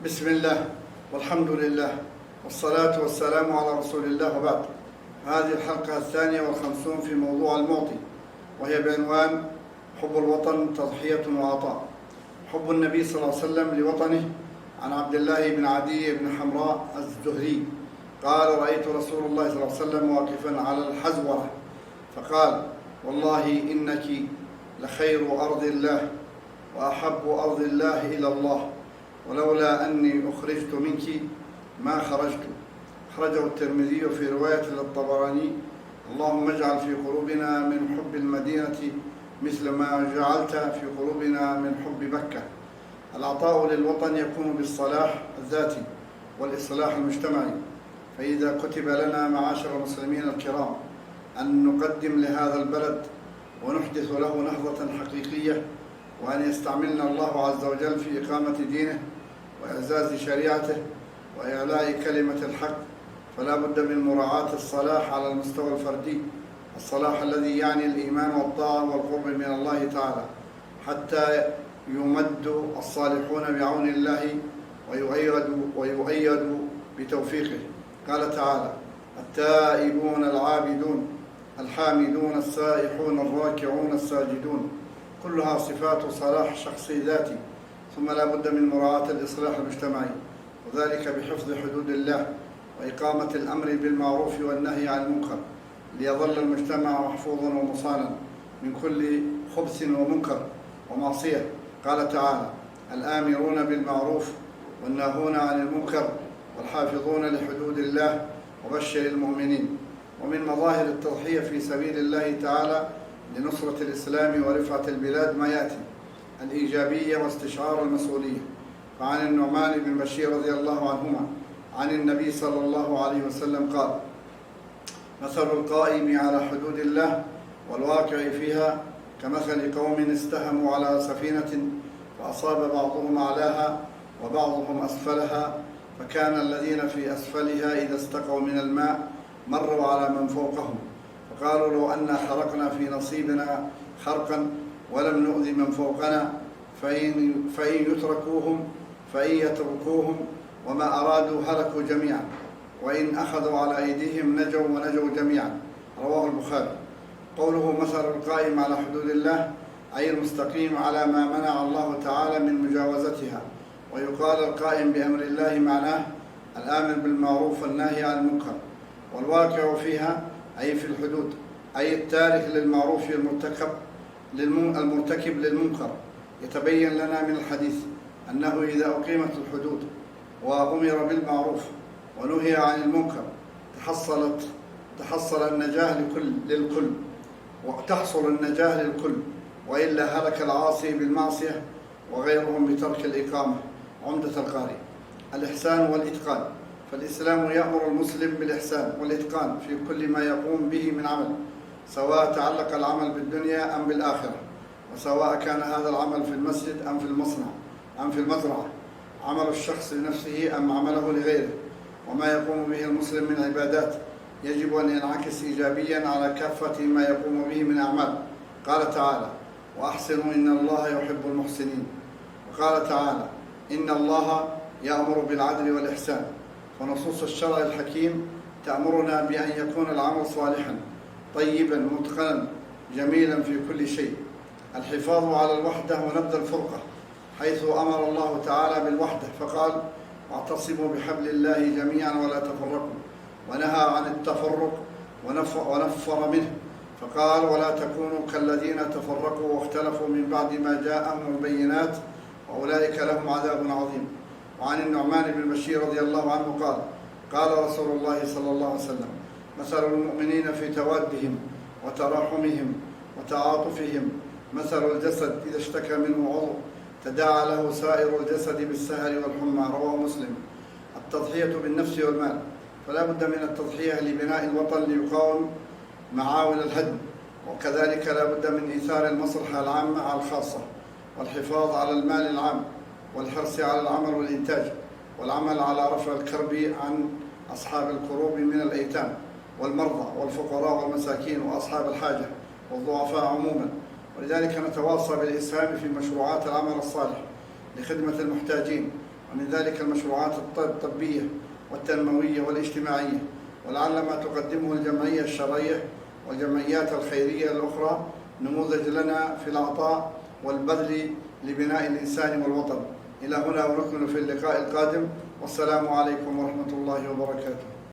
بسم الله والحمد لله والصلاة والسلام على رسول الله، وبعد. هذه الحلقة 52 في موضوع المعطي، وهي بعنوان حب الوطن تضحية وعطاء. حب النبي صلى الله عليه وسلم لوطنه. عن عبد الله بن عدي بن حمراء الزهري قال: رأيت رسول الله صلى الله عليه وسلم واقفا على الحزورة فقال: والله إنك لخير أرض الله وأحب أرض الله إلى الله، ولولا أني أخرجت منك ما خرجت. أخرجه الترمذي في رواية للطبراني: اللهم اجعل في قلوبنا من حب المدينة مثل ما جعلت في قلوبنا من حب مكة. العطاء للوطن يكون بالصلاح الذاتي والإصلاح المجتمعي، فإذا كتب لنا معاشر المسلمين الكرام أن نقدم لهذا البلد ونحدث له نهضة حقيقية، وأن يستعملنا الله عز وجل في إقامة دينه وإعزاز شريعته وإعلاء كلمة الحق، فلا بد من مراعاة الصلاح على المستوى الفردي، الصلاح الذي يعني الإيمان والطاعة والقرب من الله تعالى، حتى يمد الصالحون بعون الله ويؤيد بتوفيقه. قال تعالى: التائبون العابدون الحامدون السائحون الراكعون الساجدون، كلها صفات صلاح شخصي ذاتي. ثم لا بد من مراعاة الإصلاح المجتمعي، وذلك بحفظ حدود الله وإقامة الأمر بالمعروف والنهي عن المنكر، ليظل المجتمع محفوظا ومصانا من كل خبث ومنكر ومعصية. قال تعالى: الآمرون بالمعروف والناهون عن المنكر والحافظون لحدود الله وبشر المؤمنين. ومن مظاهر التضحية في سبيل الله تعالى لنصرة الإسلام ورفعة البلاد ما يأتي: الإيجابية واستشعار المسؤولية. فعن النعمان بن بشير رضي الله عنهما عن النبي صلى الله عليه وسلم قال: مثل القائم على حدود الله والواقع فيها كمثل قوم استهموا على سفينة فأصاب بعضهم أعلاها وبعضهم أسفلها، فكان الذين في أسفلها إذا استقوا من الماء مروا على من فوقهم، فقالوا: لو أن حرقنا في نصيبنا خرقا ولم نؤذي من فوقنا، فإن يتركوهم وما أرادوا هلكوا جميعا، وإن أخذوا على أيديهم نجوا جميعا. رواه البخاري. قوله مثل القائم على حدود الله أي المستقيم على ما منع الله تعالى من مجاوزتها. ويقال القائم بأمر الله معناه الآمر بالمعروف والناهي عن المنكر، والواقع فيها أي في الحدود، أي التارك للمعروف المرتكب للمنكر. يتبين لنا من الحديث أنه إذا أقيمت الحدود وأمر بالمعروف ونهي عن المنكر تحصل النجاة للكل، وتحصل النجاة للكل، وإلا هلك العاصي بالمعصية وغيرهم بترك الإقامة. عمدة القاري. الإحسان والإتقان. فالإسلام يأمر المسلم بالإحسان والإتقان في كل ما يقوم به من عمل، سواء تعلق العمل بالدنيا أم بالآخرة، وسواء كان هذا العمل في المسجد أم في المصنع أم في المزرعة، عمل الشخص لنفسه أم عمله لغيره. وما يقوم به المسلم من عبادات يجب أن ينعكس إيجابيا على كافة ما يقوم به من أعمال. قال تعالى: وأحسنوا إن الله يحب المحسنين. وقال تعالى: إن الله يأمر بالعدل والإحسان. فنصوص الشرع الحكيم تأمرنا بأن يكون العمل صالحا طيبا متقنا جميلا في كل شيء. الحفاظ على الوحدة ونبذ الفرقة، حيث أمر الله تعالى بالوحدة فقال: واعتصموا بحبل الله جميعا ولا تفرقوا، ونهى عن التفرق ونفر منه فقال: ولا تكونوا كالذين تفرقوا واختلفوا من بعد ما جاءهم البينات وأولئك لهم عذاب عظيم. وعن النعمان بن بشير رضي الله عنه قال: قال رسول الله صلى الله عليه وسلم: مثل المؤمنين في توادهم وتراحمهم وتعاطفهم مثل الجسد إذا اشتكى منه عضو تداعى له سائر الجسد بالسهر والحمى. رواه مسلم. التضحية بالنفس والمال. فلا بد من التضحية لبناء الوطن ليقاوم معاول الهدم، وكذلك لا بد من إيثار المصلحة العامة على الخاصة، والحفاظ على المال العام، والحرص على العمل والإنتاج، والعمل على رفع الكرب عن أصحاب الكروب من الأيتام والمرضى والفقراء والمساكين وأصحاب الحاجة والضعفاء عموما. ولذلك نتواصى بالإسهام في مشروعات العمل الصالح لخدمة المحتاجين ومن ذلك المشروعات الطبية والتنموية والاجتماعية، ولعل ما تقدمه الجمعية الشرعية والجمعيات الخيرية الأخرى نموذج لنا في العطاء والبذل لبناء الإنسان والوطن. إلى هنا ونكمل في اللقاء القادم، والسلام عليكم ورحمة الله وبركاته.